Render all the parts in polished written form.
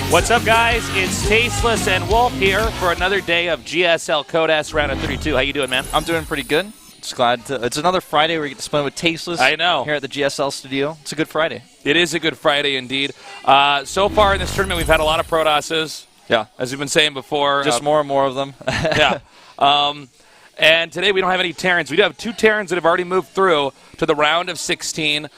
What's up, guys? It's Tasteless and Wolf here for another day of GSL Code S Ro32. How you doing, man? I'm doing pretty good. Just glad it's another Friday where we get to spend with Tasteless. I know. Here at the GSL studio. It's a good Friday. It is a good Friday indeed. So far in this tournament, we've had a lot of Protosses. Yeah. As we've been saying before. Just more and more of them. Yeah. And today we don't have any Terrans. We do have 2 Terrans that have already moved through to the round of 16,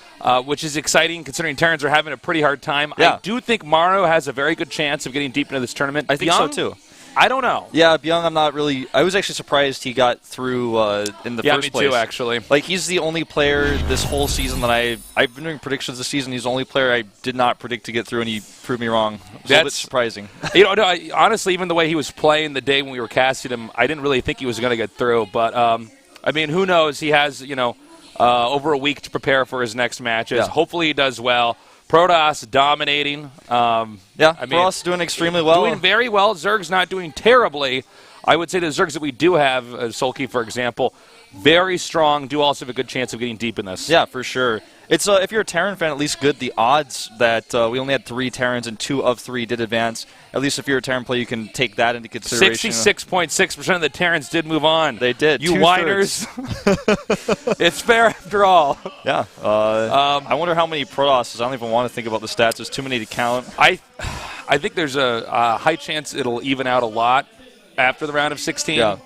which is exciting considering Terrans are having a pretty hard time. Yeah. I do think Maro has a very good chance of getting deep into this tournament. I think Byung, so, too. I don't know. Yeah, Byung, I'm not really... I was actually surprised he got through in the first place. Yeah, me too, actually. Like, he's the only player this whole season that I've been doing predictions this season. He's the only player I did not predict to get through, and he proved me wrong. It was a little bit surprising. You know, no, honestly, even the way he was playing the day when we were casting him, I didn't really think he was going to get through. But, I mean, who knows? He has, you know, over a week to prepare for his next matches. Yeah. Hopefully he does well. Protoss dominating. Yeah, I mean, Protoss doing extremely well. Doing very well. Zerg's not doing terribly. I would say the Zergs that we do have, Sulky, for example, very strong, do also have a good chance of getting deep in this. Yeah, for sure. It's if you're a Terran fan, at least good. The odds that we only had 3 Terrans and 2 of 3 did advance. At least if you're a Terran player, you can take that into consideration. 66.6% of the Terrans did move on. They did. You whiners. It's fair after all. Yeah. I wonder how many Protosses. I don't even want to think about the stats. There's too many to count. I think there's a high chance it'll even out a lot after the round of 16. Yeah.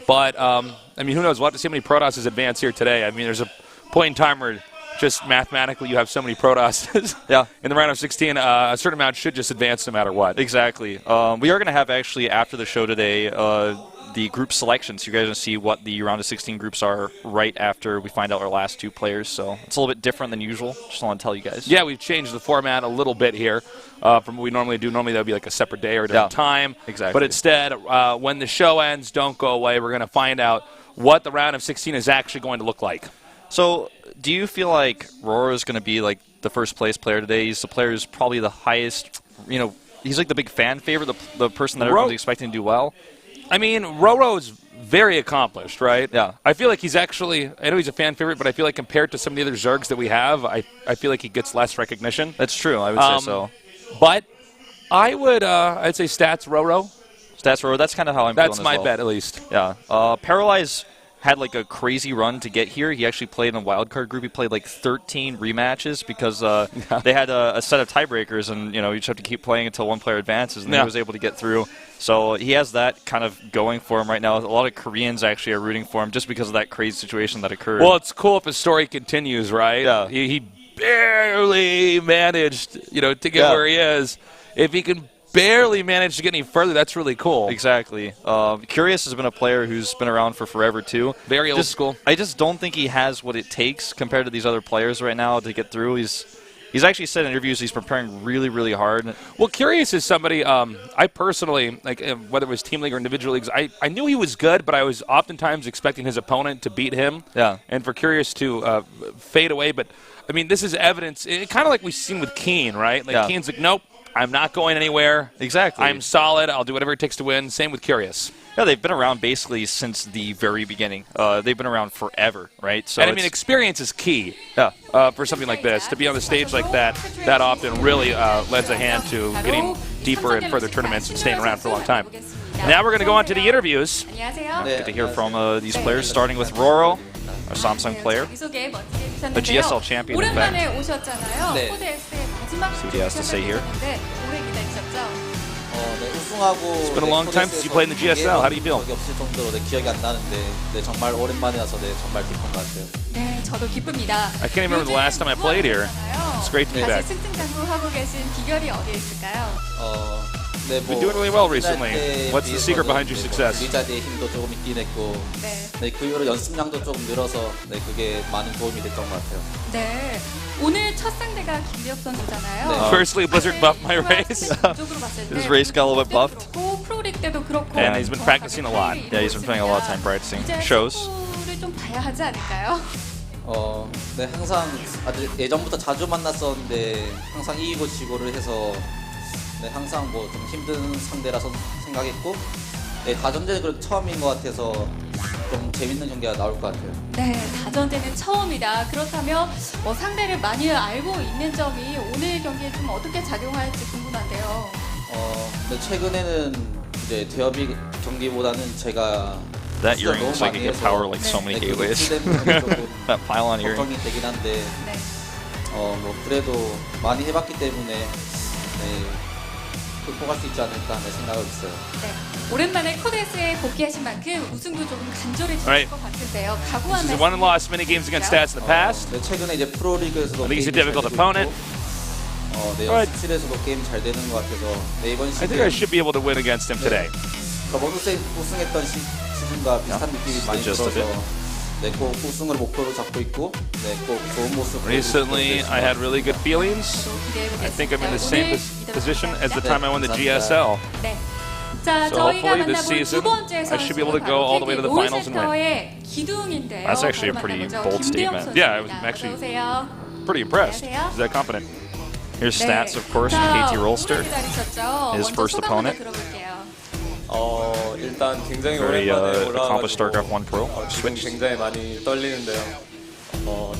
But, I mean, who knows? We'll have to see how many Protosses advance here today. I mean, there's a point in time where just mathematically you have so many Protosses in the round of 16. A certain amount should just advance no matter what. Exactly. We are going to have actually after the show today the group selections. You guys are going to see what the round of 16 groups are right after we find out our last 2 players. So it's a little bit different than usual. Just want to tell you guys. Yeah, we've changed the format a little bit here from what we normally do. Normally that would be like a separate day or a different time. Exactly. But instead, when the show ends, don't go away. We're going to find out what the round of 16 is actually going to look like. So do you feel like RorO is going to be like the first place player today? He's the player who's probably the highest, you know, he's like the big fan favorite, the person that everyone's expecting to do well. I mean, RorO is very accomplished, right? Yeah. I feel like he's actually, I know he's a fan favorite, but I feel like compared to some of the other Zergs that we have, I feel like he gets less recognition. That's true, I would say so. But I would, I'd say stats RorO. Stats RorO, that's kind of how I'm feeling as well. That's my bet, at least. Yeah. Paralyze had like a crazy run to get here. He actually played in a wildcard group. He played like 13 rematches because they had a set of tiebreakers, and you know you just have to keep playing until one player advances, and he was able to get through. So he has that kind of going for him right now. A lot of Koreans actually are rooting for him just because of that crazy situation that occurred. Well, it's cool if his story continues, right? Yeah. He barely managed, you know, to get where he is. If he can barely manage to get any further, that's really cool. Exactly. Curious has been a player who's been around for forever, too. Very old school. I just don't think he has what it takes compared to these other players right now to get through. He's actually said in interviews he's preparing really, really hard. Well, Curious is somebody I personally, like whether it was team league or individual leagues, I knew he was good, but I was oftentimes expecting his opponent to beat him. Yeah. And for Curious to fade away. But, I mean, this is evidence, kind of like we've seen with Keen, right? Like Keen's like, nope. I'm not going anywhere. Exactly. I'm solid. I'll do whatever it takes to win. Same with Curious. Yeah, they've been around basically since the very beginning. They've been around forever, right? So and I mean, experience is key for something like this. To be on the stage like that often really lends a hand to getting deeper in further tournaments and staying around for a long time. Now we're going to go on to the interviews. Get to hear from these players, starting with RorO, a Samsung player, a GSL champion, in fact. See what he has to say here. It's been a long time since you played in the GSL. How do you feel? I can't even remember the last time I played here. It's great to be back. You've been doing really well recently. What's the secret behind your success? Firstly, Blizzard buffed my race. His race got a little bit buffed. And he's been practicing a lot. Yeah, he's been spending a lot of time practicing. Shows. 네, 항상 아주 예전부터 자주 만났었는데 항상 이기고 지고를 해서 네, 항상 뭐 좀 힘든 상대라서 생각했고 네, 다전제는 그래도 처음인 것 같아서 좀 재밌는 경기가 나올 것 같아요. 네, 다전제는 처음이다. 그렇다면 상대를 많이 알고 있는 점이 오늘 경기에 좀 어떻게 작용할지 궁금한데요. 근데 최근에는 이제 대여비 경기보다는 제가 That 수가 earring 너무 looks like 많이 it could 해서 power like so many 그 gateways. 노출 때문에 조금 That pylon earring. 걱정이 되긴 한데 네. 뭐 그래도 많이 해봤기 때문에 극복할 수 있지 않을까 하는 생각을 있어요. 네. 오랜만에 코데스에 복귀하신 만큼 우승도 조금 간절해질 Alright. 것 같은데요. 각오한 This is 말씀 won and lost many games against stats in the past. 네, 최근에 이제 프로리그에서도 I think he's a 게임이 difficult 잘 되고 opponent. 있고, 네, Alright. 연습실에서도 게임 잘 되는 것 같아서 네, 이번 I think I 시즌 should be able to win against him today. 저번 우승했던 시즌과 비슷한 느낌이 많이 just a 들어서 네, 꼭 우승을 목표로 잡고 있고 네, 꼭 좋은 모습 Recently, I had really good feelings. 저도 기대해보겠습니다. I think I'm in the same position as the 네, time I won the 감사합니다. GSL. 네. 자, So 저희가 hopefully this 만나본 두 season, 번째 I should be able to 선수는 go all the way to the 바로 finals and win. 롤센터의 기둥인데요. That's actually a 바로 pretty 만나보죠. bold 김대영 statement. Yeah, I was 선수입니다. actually- 어서 오세요. Pretty impressed. 안녕하세요. He's that confident. Here's 네. stats, of course, 자, from KT Rolster. 오래 기다리셨죠? His 먼저 first 소감 먼저 opponent. 들어볼게요. 일단 굉장히 Very 오랜만에 accomplished StarCraft 올라와가지고 1 Pro. 지금 Switch. 굉장히 많이 떨리는데요.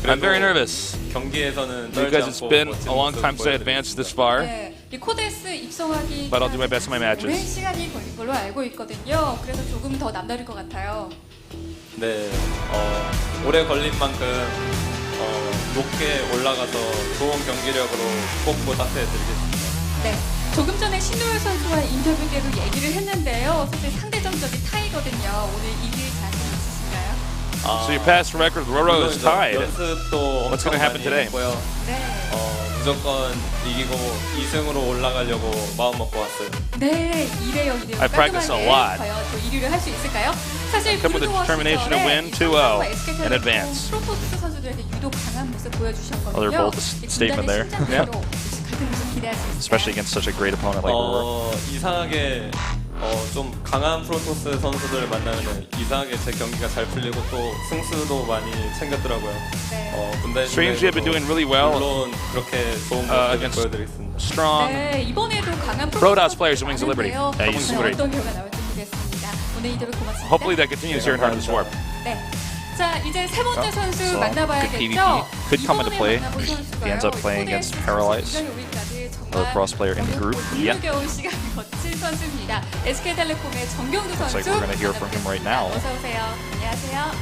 I'm very nervous 경기에서는 떨지 because it's 않고 been 멋진 a long 모습 time since I advanced this far. 네, 이 코데스 입성하기 But I'll do my best in my matches. 오랜 시간이 걸린 걸로 알고 있거든요. 그래서 조금 더 남다를 것 같아요. 네, 오래 걸린 만큼 높게 올라가서 좋은 경기력으로 꼭 보답해드리겠습니다. 네, 조금 전에 신노열 선수와 인터뷰 때도 얘기를 했는데요. 사실 상대 전적이 타이거든요. 오늘 이길 자신 있으신가요? So your past record with RorO is tied. 연습도 What's 엄청 gonna happen 많이 today? 했고요. 네, 무조건 이기고 2승으로 올라가려고 마음 먹고 왔어요. 네, 2대0, 2대0 I practice a lot. 과연 또 1위를 할 수 있을까요? 사실 Come with the determination to win 2-0 and advance. 프로토스 선수들에게 유독 강한 모습 보여주셨거든요. Other bold 이 statement there. 군단의 심장으로 같은 모습 기대할 수 있을까요? Especially against such a great opponent like Aurora. 이상하게 좀 강한 프로토스 선수들 만나면 이상하게 제 경기가 잘 풀리고 또 승수도 많이 챙겼더라고요. 네. 군대 Strangely, I've been doing really well 물론 그렇게 좋은 모습을 against 보여드리겠습니다. strong. 네, 이번에도 강한 RorO's players wings of Liberty. 많은데요. Yeah, he's 과연 great. 어떤 결과 나올지 보겠습니다. 오늘 이대로 고맙습니다. Hopefully that continues here in Heart of the Swarm. 네. 자, 이제 세 번째 Oh, 선수 so 만나봐야겠죠. good PvP. Could come into play 이번에 만나볼 if he 선수가요. ends up playing against Paralyzed or a cross player in the group. Yeah. 겨울 시간이 거친 선수입니다. SK텔레콤의 정경두 선수. like we're gonna hear from him right now. 어서 오세요. 안녕하세요.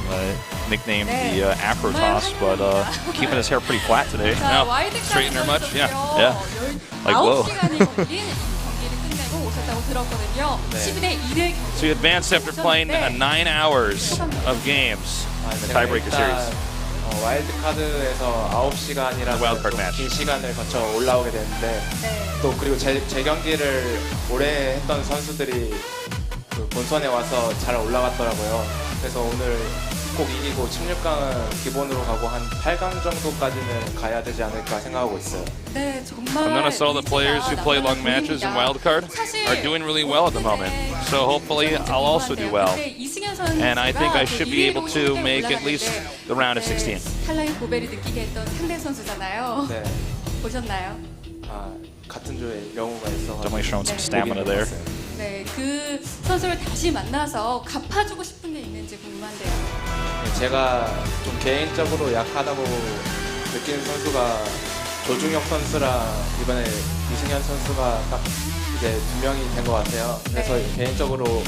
Nicknamed 네. the Afro Toss, but keeping his hair pretty flat today. 자, No. 와일드 Straighten her much? Yeah. Yeah. Like, whoa. 9시간이 걸린 경기를 끝내고 오셨다고 들었거든요. 12대 2대 So you advanced after playing 9 hours of games. The tiebreaker series. 와일드 카드에서 9시간이라는 Wildcard match. 긴 시간을 거쳐 올라오게 됐는데 네. 또 그리고 제 경기를 오래 했던 선수들이 그 본선에 와서 잘 올라갔더라고요. 그래서 오늘 꼭 이기고 16강은 기본으로 가고 한 8강 정도까지는 가야 되지 않을까 생각하고 있어요. 네, 정말 I noticed all the players who play long matches in wildcard are doing really well at the moment. So hopefully I'll also do well. And I think I should be able to make at least the round of 16. 탈락의 고배를 느끼게 했던 상대 선수잖아요. 네, 보셨나요? 같은 조에 영우가 있어서 Definitely showing some stamina there. 네, 그 선수를 다시 만나서 갚아주고 싶은 게 있는지 궁금한데요. 제가 좀 개인적으로 약하다고 느끼는 선수가 조중혁 선수랑 이번에 이승현 선수가 딱 이제 2명이 된 것 같아요. 그래서 네. 개인적으로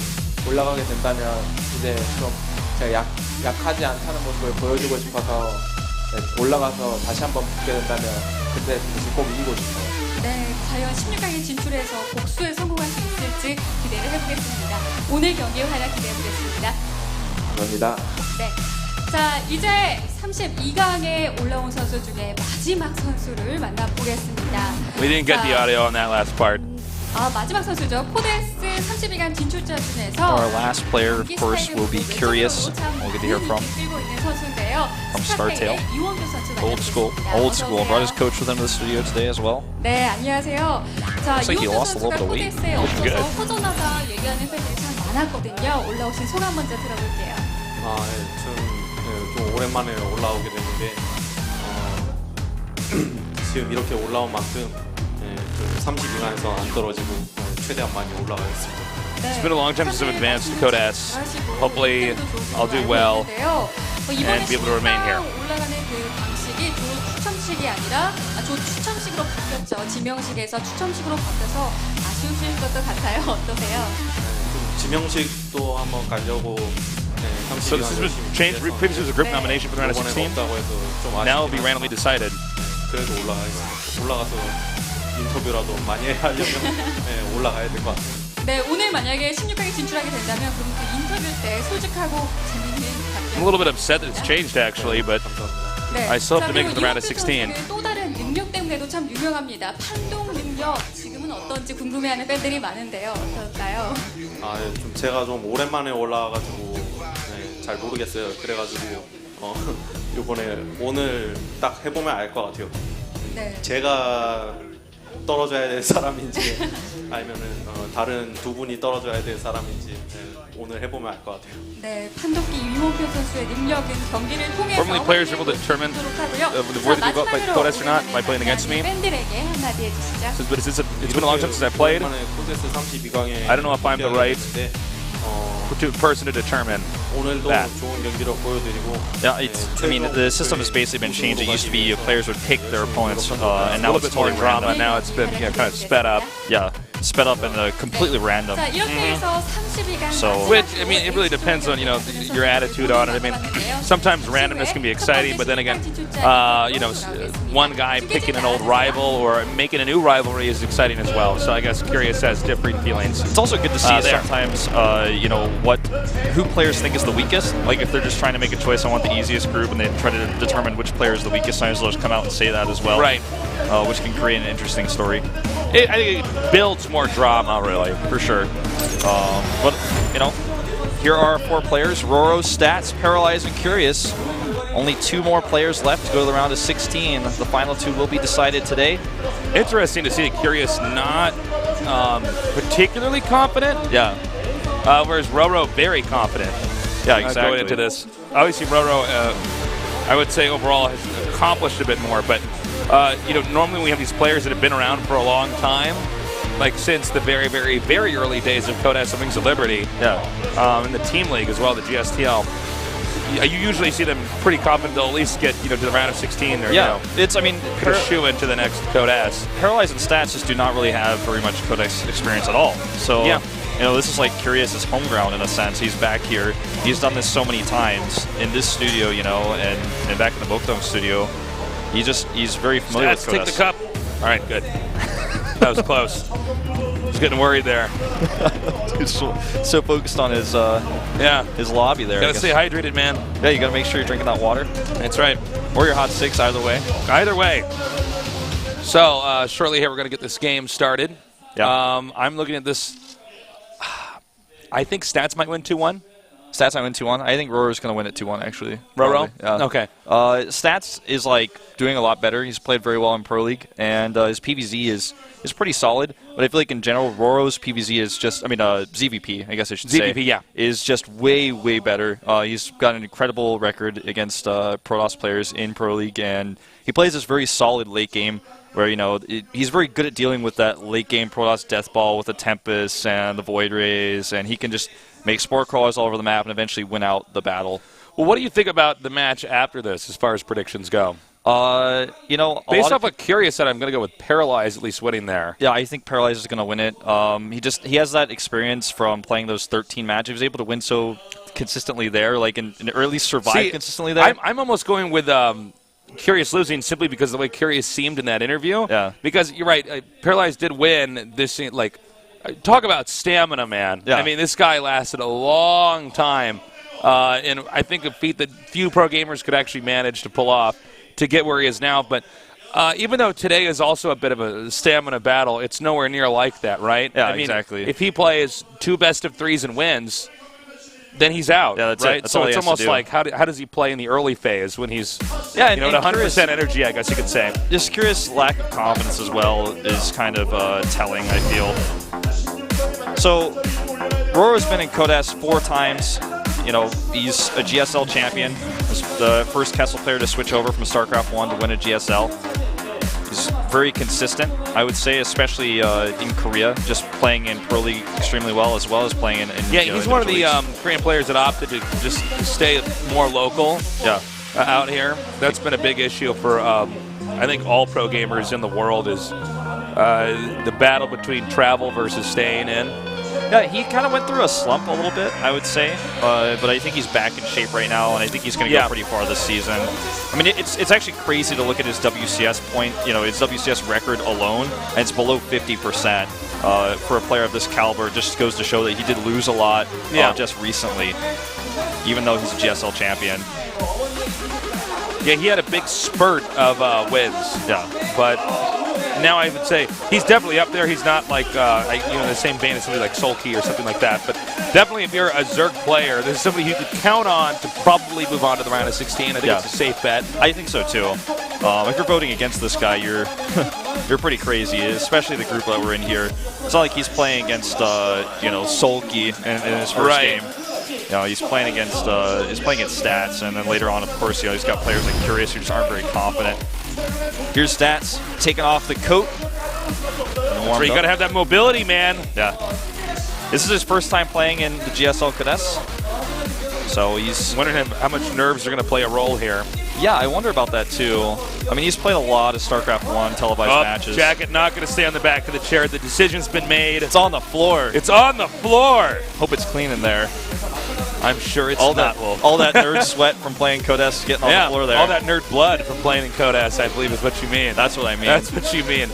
올라가게 된다면 이제 좀 제가 약하지 않다는 모습을 보여주고 싶어서 올라가서 다시 한번 붙게 된다면 그때 다시 꼭 이기고 싶어요. 네, 과연 16강에 진출해서 복수에 성공할 수 있을지 기대를 해보겠습니다. 오늘 경기의 활약 기대해보겠습니다. 감사합니다. 네. 자, 이제 32강에 올라온 선수 중에 마지막 선수를 만나보겠습니다. We didn't get the audio on that last part. 마지막 선수죠. 코데스 32강 진출자 중에서 Our last player, of course, will be Curious. We'll get to hear from StarTale. Old school. Brought his coach with him to the studio today as well. 네, 안녕하요. 자, Looks like he 이원규 lost a little 선수가 bit of weight. 코데스에 Looking 엎어서 good. 허전하다 얘기하는 팬들이 참 많았거든요. 올라오신 소감 먼저 들어볼게요. 좀 오랜만에 올라오게 됐는데 지금 이렇게 올라온 만큼 32강에서 안 떨어지고 최대한 많이 올라가겠습니다. It's been a long time since I've advanced to Code S. Hopefully I'll do well and be able to remain here. 올라가는 그 방식이 조 추첨식이 아니라 조 추첨식으로 바뀌었죠. 지명식에서 추첨식으로 바뀌어서 아쉬우실 것도 같아요. 어떠세요? 지명식도 한번 가려고 So this was changed. Previously, it was a group nomination for the round of 16. 없다고 해서 좀 Now it'll be randomly decided. 그래도 올라가서 인터뷰라도 많이 하려면 올라가야 될 것 같아요. 네, 오늘 만약에 16강에 진출하게 된다면 그럼 그 인터뷰 때 솔직하고 재밌는 답변. I'm a little bit upset that it's changed actually, but 네. I still have to 자, make it to the round of 16. 선수는 또 다른 능력 때문에도 참 유명합니다. 판독 능력 지금은 어떤지 궁금해하는 팬들이 많은데요. 어떨까요? 좀 제가 좀 오랜만에 올라와가지고 잘 모르겠어요. 그래가지고 이번에 오늘 딱 해보면 알 것 같아요. 네. 제가 떨어져야 될 사람인지 아니면은 다른 두 분이 떨어져야 될 사람인지 오늘 해보면 알 것 같아요. 네, 판독기 이몽표 선수의 능력은 경기를 통해서 Formerly players are able to determine whether they vote by Code S or not by playing against me. 팬들에게 한마디 해주시죠. But it's been a long time since I played. 오랜만에 코데스 32강에 I don't know if I'm the right person to determine 오늘도 that. 좋은 경기를 보여드리고 Yeah, I mean, the system has basically been changed. It used to be players would pick their opponents, and A now little it's bit more totally drama. random. Now it's been kind of sped up. Yeah, sped up and completely random. 자, 이렇게 해서 32강 So- Which, I mean, it really depends on, your attitude on it. I mean, sometimes randomness can be exciting, but then again, one guy picking an old rival or making a new rivalry is exciting as well. So I guess Curious has different feelings. It's also good to see there. sometimes, who players think is the weakest. Like if they're just trying to make a choice, I want the easiest group, and they try to determine which player is the weakest. Sometimes they'll just come out and say that as well. Right. Which can create an interesting story. I think it builds more drama, really. For sure. But, here are our 4 players. RorO, Stats, Paralyzed, and Curious. Only 2 more players left to go to the round of 16. The final 2 will be decided today. Interesting to see Curious not particularly confident, Yeah. whereas RorO very confident. Yeah, exactly. Going into this. Obviously, RorO, I would say overall has accomplished a bit more, but normally when we have these players that have been around for a long time, like since the very, very, very early days of Code S Wings of Liberty, in the team league as well, the GSTL. You usually see them pretty confident they'll at least get to the round of 16 or it's put a shoe into the next Code S. Paralyzed and Stats just do not really have very much Code S experience at all. So this is like Curious's home ground in a sense. He's back here. He's done this so many times in this studio, and back in the Bokdong studio. He's very familiar Stats, with Code take S. the cup. All right, good. That was close. I was getting worried there. He's so focused on his lobby there. Gotta stay hydrated, man. Yeah, you gotta make sure you're drinking that water. That's right. Or your hot 6, either way. Either way. So shortly here, we're gonna get this game started. Yeah. I'm looking at this. I think Stats might win 2-1. Stats might win 2-1. I think RorO's going to win it 2-1, actually. RorO? Yeah. Okay. Stats is doing a lot better. He's played very well in Pro League, and his PVZ is pretty solid. But I feel like in general, RorO's PVZ is just, ZVP, I guess I should say. ZVP, yeah. Is just way, way better. He's got an incredible record against Protoss players in Pro League, and he plays this very solid late game where, he's very good at dealing with that late game Protoss death ball with the Tempest and the Void Rays, and he can just make spore crawlers all over the map and eventually win out the battle. Well, what do you think about the match after this as far as predictions go? Based off what Curious said, I'm going to go with Paralyzed at least winning there. Yeah, I think Paralyzed is going to win it. He has that experience from playing those 13 matches. He was able to win so consistently there, or at least survive consistently there. I'm almost going with Curious losing simply because of the way Curious seemed in that interview. Yeah. Because you're right, Paralyzed did win this. Talk about stamina, man. Yeah. I mean, this guy lasted a long time, and I think a feat that few pro gamers could actually manage to pull off to get where he is now. But even though today is also a bit of a stamina battle, it's nowhere near like that, right? Yeah, I mean, exactly. If he plays 2 best-of-3s and wins, then he's out. Yeah, that's right. it. That's so all he it's has to almost do. like how does he play in the early phase when he's and at 100% energy? I guess you could say. Just Curious' lack of confidence as well is kind of telling, I feel. So, RorO's been in Code S 4 times. He's a GSL champion. He's the first Kessel player to switch over from StarCraft 1 to win a GSL. He's very consistent, I would say, especially in Korea, just playing in Pro League extremely well as playing in he's one of the Korean players that opted to just stay more local out here. That's been a big issue for, I think, all pro gamers in the world is the battle between travel versus staying in. Yeah, he kind of went through a slump a little bit, I would say, but I think he's back in shape right now, and I think he's going to go pretty far this season. I mean, it's actually crazy to look at his WCS point, his WCS record alone, and it's below 50%. For a player of this caliber, it just goes to show that he did lose a lot just recently, even though he's a GSL champion. Yeah, he had a big spurt of wins. Yeah, but now I would say he's definitely up there. He's not like in the same vein as somebody like Sulky or something like that. But definitely, if you're a Zerg player, there's somebody you could count on to probably move on to the round of 16. I think it's a safe bet. I think so too. If you're voting against this guy, you're you're pretty crazy, especially the group that we're in here. It's not like he's playing against Sulky in his first game. He's playing against Stats, and then later on, of course, he's got players like Curious who just aren't very confident. Here's Stats taking off the coat. So you got to have that mobility, man. Yeah. This is his first time playing in the GSL Code S. So he's wondering how much nerves are going to play a role here. Yeah, I wonder about that too. I mean, he's played a lot of StarCraft I televised matches. Jacket not going to stay on the back of the chair. The decision's been made. It's on the floor. It's on the floor. Hope it's clean in there. I'm sure it's all not. All that nerd sweat from playing Code S getting on the floor there. All that nerd blood from playing in Code S, I believe is what you mean. That's what I mean. That's what you mean.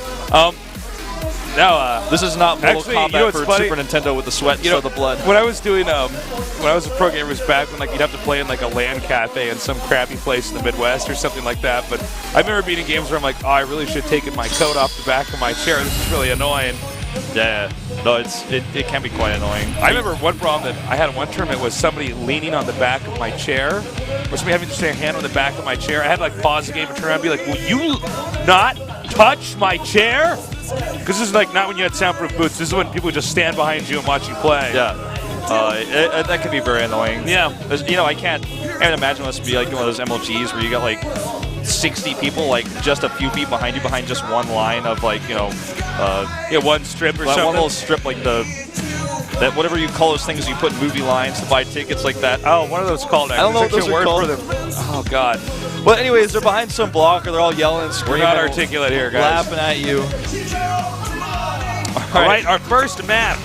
This is not Mortal Kombat for Super Nintendo with the sweat and the blood. When I was doing, when I was a pro gamer, it was back when you'd have to play in a LAN cafe in some crappy place in the Midwest or something like that. But I remember being in games where I'm like, oh, I really should have taken my coat off the back of my chair. This is really annoying. Yeah, no, it can be quite annoying. I remember one problem that I had in one tournament was somebody leaning on the back of my chair, or somebody having to stand hand on the back of my chair. I had to pause the game and turn around and be like, will you not touch my chair? Because this is not when you had soundproof boots. This is when people just stand behind you and watch you play. Yeah. That can be very annoying. Yeah. I can't imagine this to be like one of those MLGs where you got 60 people, just a few feet behind you, behind just one line of one strip or something. One little strip that whatever you call those things you put in movie lines to buy tickets like that. Oh, what are those called? I don't know what those are called. Oh God. Well, anyways, they're behind some block, or they're all yelling and screaming. We're not articulate here, guys. Laughing at you. All right, our first map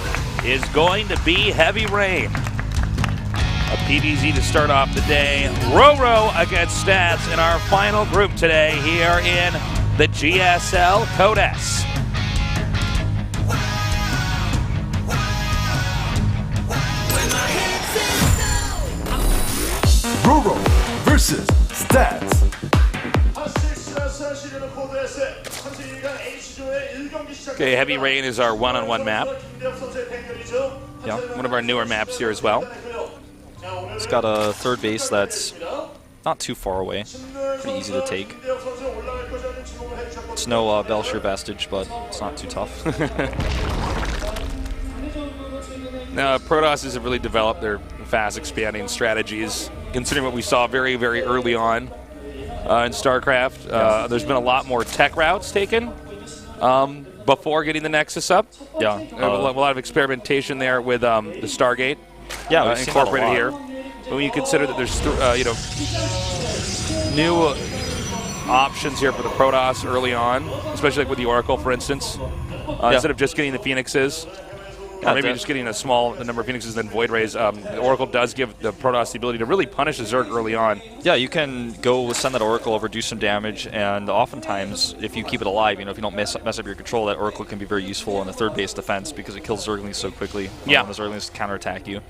is going to be Heavy Rain. A PvZ to start off the day. RorO against Stats in our final group today here in the GSL Code S. RorO versus Stats. Okay, Heavy Rain is our one-on-one map. Yeah, one of our newer maps here as well. It's got a third base that's not too far away. Pretty easy to take. It's no Belshire Vestige, but it's not too tough. Now, Protosses have really developed their fast expanding strategies, considering what we saw very, very early on in StarCraft. There's been a lot more tech routes taken before getting the Nexus up. Yeah. A lot of experimentation there with the Stargate. Yeah, we've incorporated here. But when you consider that there's new options here for the Protoss early on, especially with the Oracle, for instance, instead of just getting the Phoenixes, or maybe just getting a small number of Phoenixes and then Void Rays, the Oracle does give the Protoss the ability to really punish the Zerg early on. Yeah, you can go send that Oracle over, do some damage, and oftentimes, if you keep it alive, if you don't mess up your control, that Oracle can be very useful in the third base defense because it kills Zerglings so quickly. Yeah. When the Zerglings counterattack you.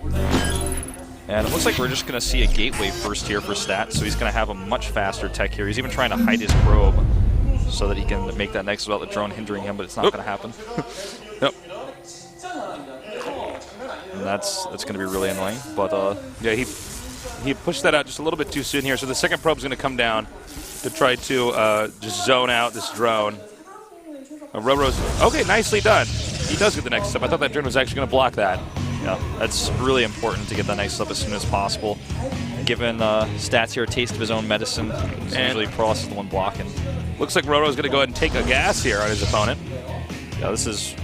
And it looks like we're just going to see a gateway first here for Stats, so he's going to have a much faster tech here. He's even trying to hide his probe so that he can make that Nexus without the drone hindering him, but it's not going to happen. Nope. And that's going to be really annoying. But yeah, he pushed that out just a little bit too soon here. So the second probe's going to come down to try to just zone out this drone. RorO's okay, nicely done. He does get the next step. I thought that drone was actually going to block that. Yeah, that's really important to get that next up as soon as possible. Given Stats here a taste of his own medicine, usually Protoss is the one blocking. Looks like RorO's going to go ahead and take a gas here on his opponent. Yeah, this is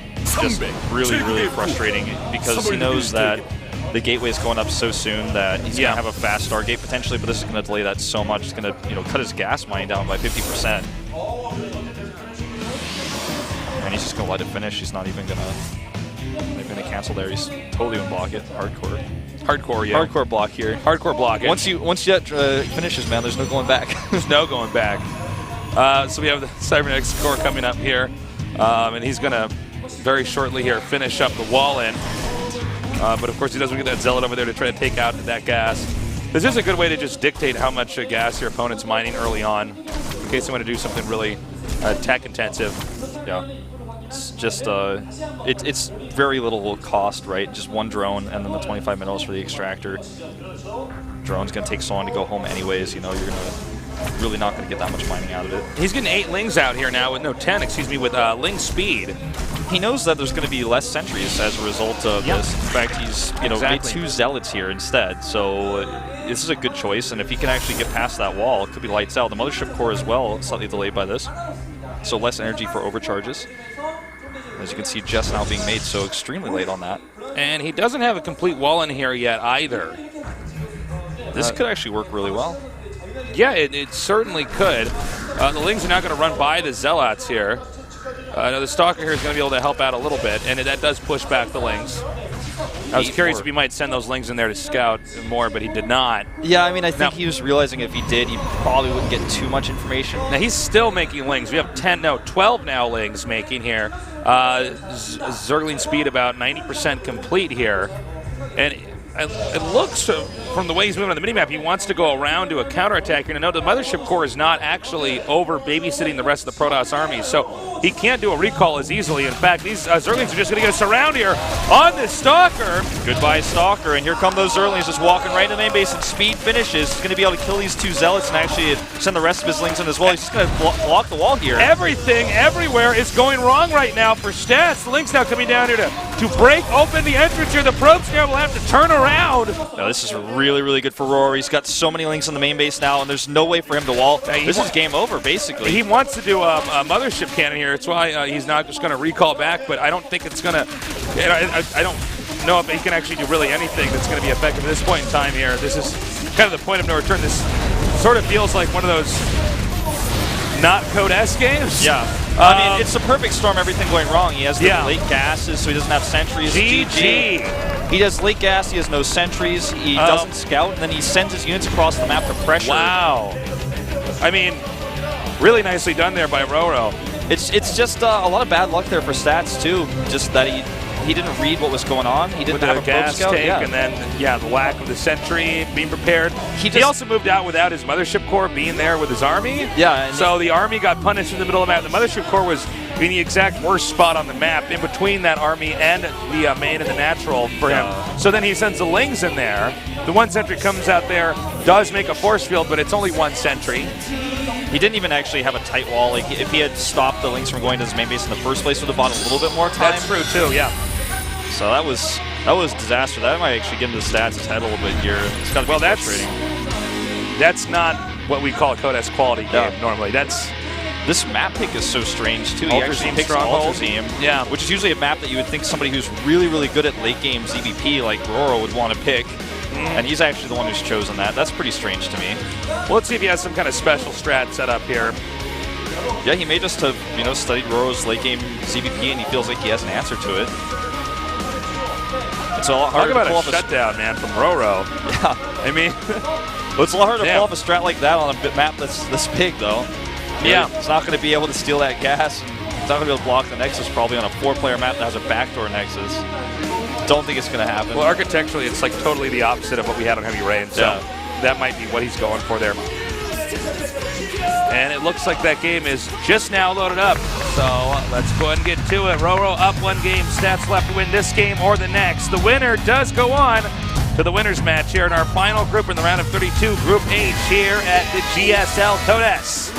just really, really frustrating because he knows that the gateway is going up so soon that he's going to have a fast Stargate potentially, but this is going to delay that so much. It's going to cut his gas mine down by 50%. And he's just going to let it finish. He's not even going to cancel there. He's totally going to block it. Hardcore. Hardcore, yeah. Hardcore block here. Hardcore block. Once that finishes, man, there's no going back. There's no going back. So we have the Cybernetics score coming up here. And he's going to very shortly here finish up the wall in. But of course he doesn't get that Zealot over there to try to take out that gas. This is a good way to just dictate how much gas your opponent's mining early on, in case you want to do something really tech intensive. Yeah. It's just, it's very little cost, right? Just one drone and then the 25 minerals for the extractor. Drone's going to take so long to go home anyways, you know, you're really not going to get that much mining out of it. He's getting 8 lings out here now with 10, excuse me, with ling speed. He knows that there's going to be less sentries as a result of this. In fact, he's made 2 zealots here instead. So this is a good choice, and if he can actually get past that wall, it could be lights out. The mothership core as well, slightly delayed by this. So less energy for overcharges. As you can see, just now being made, so extremely late on that. And he doesn't have a complete wall in here yet either. This could actually work really well. Yeah, it certainly could. The lings are not going to run by the zealots here. Now the Stalker here is going to be able to help out a little bit, and that does push back the lings. I was curious if he might send those lings in there to scout more, but he did not. Yeah, I mean, I think he was realizing if he did, he probably wouldn't get too much information. Now he's still making lings. We have 12 now lings making here. Zergling speed about 90% complete here. And it looks, from the way he's moving on the minimap, he wants to go around to a counterattack here. And note the mothership core is not actually over babysitting the rest of the Protoss army, so he can't do a recall as easily. In fact, these Zerglings are just going to get us around here on this Stalker. Goodbye, Stalker, and here come those Zerglings just walking right into the main base, and speed finishes. He's going to be able to kill these 2 zealots and actually send the rest of his lings in as well. He's just going to block the wall here. Everything, everywhere is going wrong right now for stats. The lings now coming down here to break open the entrance here. The probes now will have to turn around. Now, this is really, really good for RorO. He's got so many links on the main base now, and there's no way for him to wall. This is game over, basically. He wants to do a mothership cannon here. That's why he's not just going to recall back, but I don't think it's going to... I don't know if he can actually do really anything that's going to be effective at this point in time here. This is kind of the point of no return. This sort of feels like one of those not Code S games. Yeah. I mean, it's a perfect storm, everything going wrong. He has the late gases, so he doesn't have sentries. GG. He does late gas, he has no sentries, he doesn't scout, and then he sends his units across the map to pressure. Wow. I mean, really nicely done there by RorO. It's just a lot of bad luck there for stats, too. Just that he didn't read what was going on. He didn't have a gas scout. Tank, and then, the lack of the sentry being prepared. He also moved out without his mothership core being there with his army. Yeah. So the army got punished in the middle of the map. The mothership core was in the exact worst spot on the map, in between that army and the main and the natural for him. So then he sends the lings in there. The 1 sentry comes out there, does make a force field, but it's only 1 sentry. He didn't even actually have a tight wall. Like, if he had stopped the lings from going to his main base in the first place, would have bought a little bit more time. That's true too, yeah. So that was disaster. That might actually get into the stats his head a little bit here. It's got to be frustrating. That's not what we call a Code S quality game normally. This map pick is so strange too. He actually picks Ultrazeme, which is usually a map that you would think somebody who's really, really good at late game ZVP like RorO would want to pick. And he's actually the one who's chosen that. That's pretty strange to me. Well, let's see if he has some kind of special strat set up here. Yeah, he may just have studied RorO's late game ZVP and he feels like he has an answer to it. It's a lot harder to pull off a shutdown, man, from RorO. Yeah. I mean, it's a lot harder to pull off a strat like that on a map that's this big, though. Yeah. It's not going to be able to steal that gas. It's not going to be able to block the Nexus probably on a 4-player map that has a backdoor Nexus. Don't think it's going to happen. Well, architecturally, it's like totally the opposite of what we had on Heavy Rain, so that might be what he's going for there. And it looks like that game is just now loaded up. So let's go ahead and get to it. RorO up 1 game. Stats left to win this game or the next. The winner does go on to the winners match here in our final group in the round of 32, Group H here at the GSL Code S.